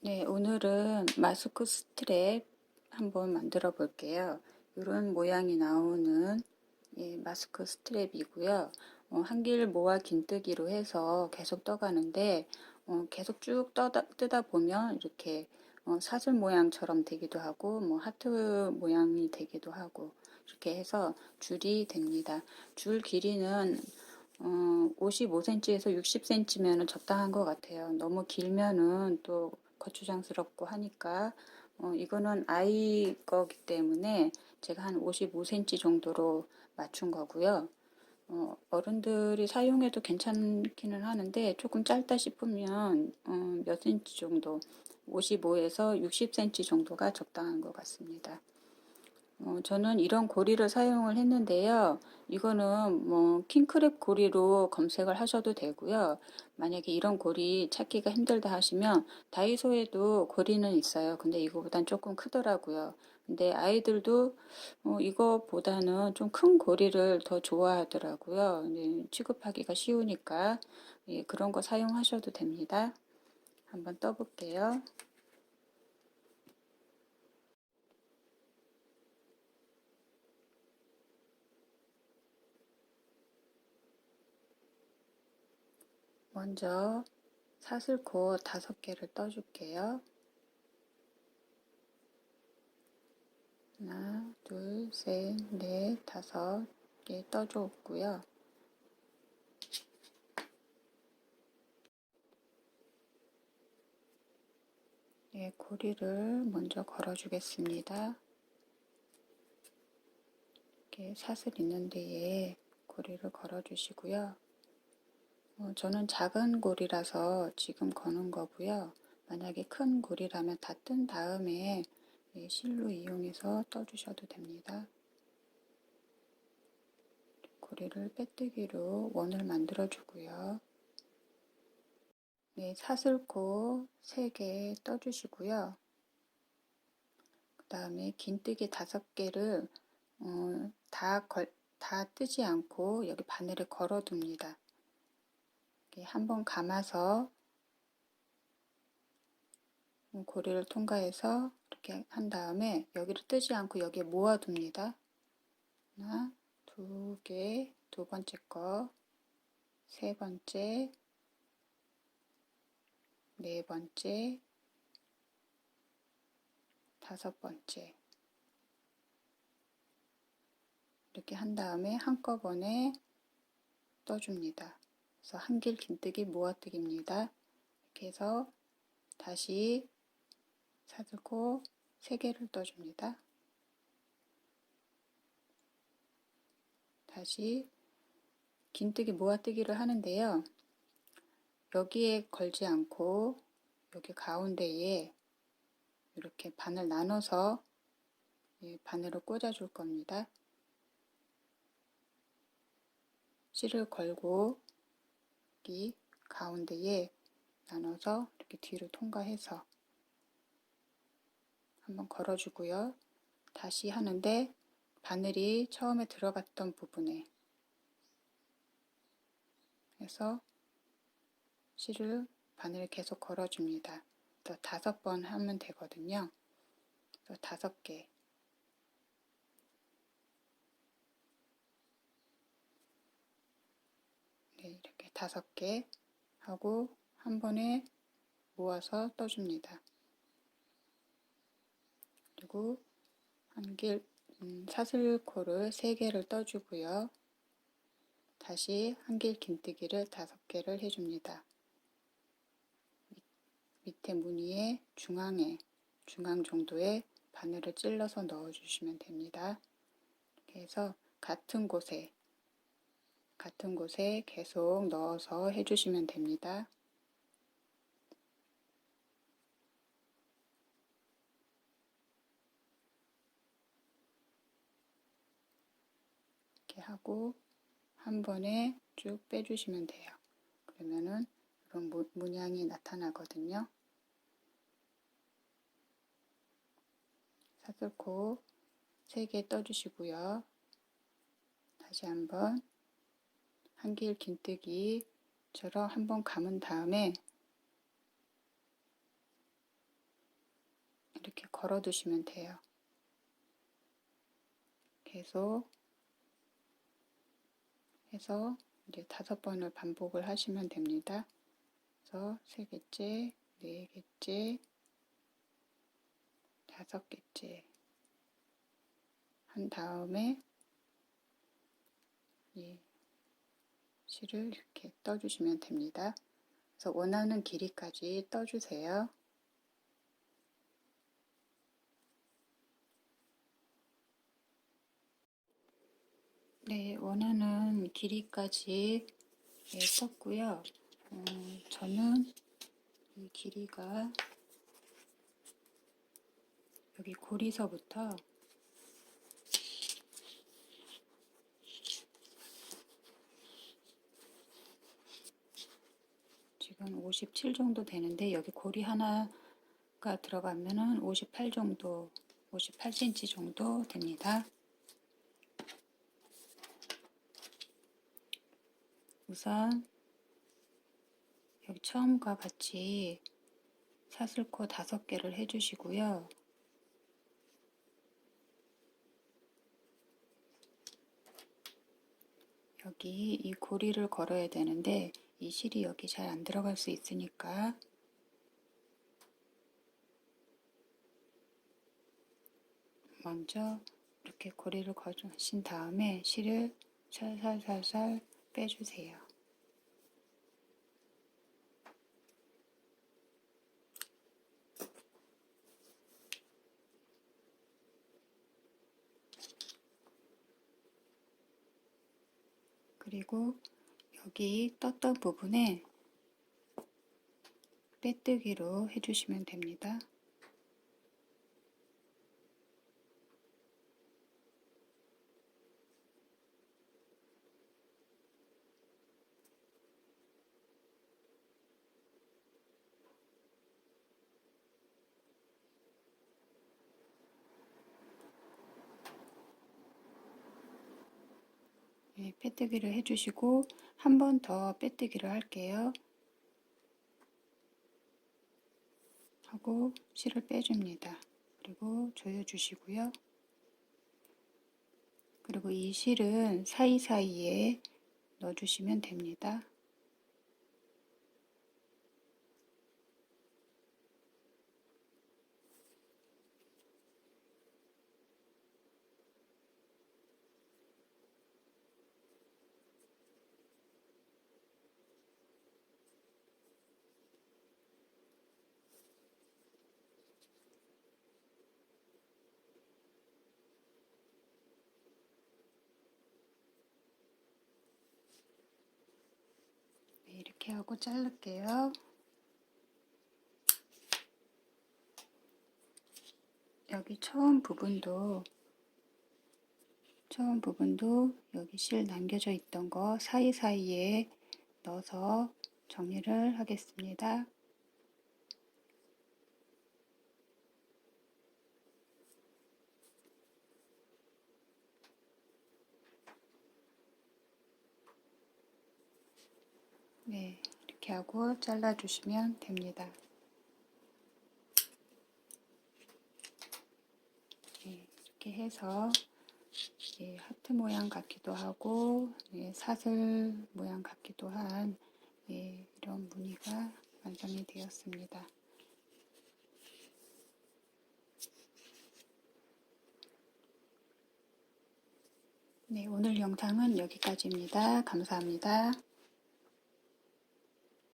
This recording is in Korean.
네, 오늘은 마스크 스트랩 한번 만들어 볼게요. 이런 모양이 나오는 마스크 스트랩이고요. 한길 모아 긴뜨기로 해서 계속 떠가는데 계속 쭉 뜨다 보면 이렇게 사슬 모양처럼 되기도 하고 뭐 하트 모양이 되기도 하고 이렇게 해서 줄이 됩니다. 줄 길이는 55cm에서 60cm면 적당한 것 같아요. 너무 길면은 또 거추장스럽고 하니까 이거는 아이 거기 때문에 제가 한 55cm 정도로 맞춘 거고요. 어른들이 사용해도 괜찮기는 하는데 조금 짧다 싶으면 몇 cm 정도 55에서 60cm 정도가 적당한 것 같습니다. 저는 이런 고리를 사용을 했는데요. 이거는 뭐 킹크랩 고리로 검색을 하셔도 되고요. 만약에 이런 고리 찾기가 힘들다 하시면 다이소에도 고리는 있어요. 근데 이거보단 조금 크더라고요. 근데 아이들도 이거보다는 좀 큰 고리를 더 좋아하더라고요. 네, 취급하기가 쉬우니까 그런 거 사용하셔도 됩니다. 한번 떠볼게요. 먼저 사슬코 5개를 떠줄게요. 하나, 둘, 셋, 넷, 5개 떠줬고요. 고리를 먼저 걸어주겠습니다. 이렇게 사슬 있는 데에 고리를 걸어주시고요. 저는 작은 고리라서 지금 거는 거고요. 만약에 큰 고리라면 다 뜬 다음에 실로 이용해서 떠주셔도 됩니다. 고리를 빼뜨기로 원을 만들어 주고요. 사슬코 3개 떠주시고요. 그 다음에 긴뜨기 5개를 다 뜨지 않고 여기 바늘에 걸어 둡니다. 한번 감아서 고리를 통과해서 이렇게 한 다음에 여기를 뜨지 않고 여기에 모아 둡니다. 하나, 2개, 두 번째 거, 세 번째, 네 번째, 5번째. 이렇게 한 다음에 한꺼번에 떠줍니다. 그래서 한길 긴뜨기 모아뜨기입니다. 이렇게 해서 다시 사슬코 3개를 떠줍니다. 다시 긴뜨기 모아뜨기를 하는데요. 여기에 걸지 않고 여기 가운데에 이렇게 바늘 나눠서 바늘을 꽂아 줄 겁니다. 실을 걸고 여기 가운데에 나눠서 이렇게 뒤로 통과해서 한번 걸어주고요. 다시 하는데 바늘이 처음에 들어갔던 부분에 해서 실을 바늘을 계속 걸어줍니다. 또 5번 하면 되거든요. 또 5개. 이렇게 5개 하고 한 번에 모아서 떠줍니다. 그리고 사슬코를 3개를 떠주고요. 다시 한길 긴뜨기를 5개를 해줍니다. 밑에 무늬의 중앙 정도에 바늘을 찔러서 넣어주시면 됩니다. 이렇게 해서 같은 곳에 계속 넣어서 해주시면 됩니다. 이렇게 하고 한 번에 쭉 빼주시면 돼요. 그러면은 이런 문양이 나타나거든요. 사슬코 3개 떠주시고요. 다시 한번 한길 긴뜨기처럼 한번 감은 다음에 이렇게 걸어 두시면 돼요. 계속 해서 이제 5번을 반복을 하시면 됩니다. 그래서 3개째, 4개째, 5개째 한 다음에 이 실을 이렇게 떠주시면 됩니다. 그래서 원하는 길이까지 떠주세요. 네, 원하는 길이까지 떴고요. 저는 이 길이가 여기 고리서부터 지금 57 정도 되는데 여기 고리 하나가 들어가면은 58 정도, 58cm 정도 됩니다. 우선 여기 처음과 같이 사슬코 5개를 해주시고요. 여기 이 고리를 걸어야 되는데 이 실이 여기 잘 안 들어갈 수 있으니까 먼저 이렇게 고리를 거신 다음에 실을 살살살살 빼주세요. 그리고 여기 떴던 부분에 빼뜨기로 해주시면 됩니다. 네, 빼뜨기를 해주시고 한 번 더 빼뜨기를 할게요. 하고 실을 빼줍니다. 그리고 조여주시고요. 그리고 이 실은 사이사이에 넣어주시면 됩니다. 네, 이렇게 하고 자를게요. 여기 처음 부분도 여기 실 남겨져 있던 거 사이사이에 넣어서 정리를 하겠습니다. 네, 이렇게 하고 잘라주시면 됩니다. 네, 이렇게 해서 하트 모양 같기도 하고 사슬 모양 같기도 한 이런 무늬가 완성이 되었습니다. 네, 오늘 영상은 여기까지입니다. 감사합니다.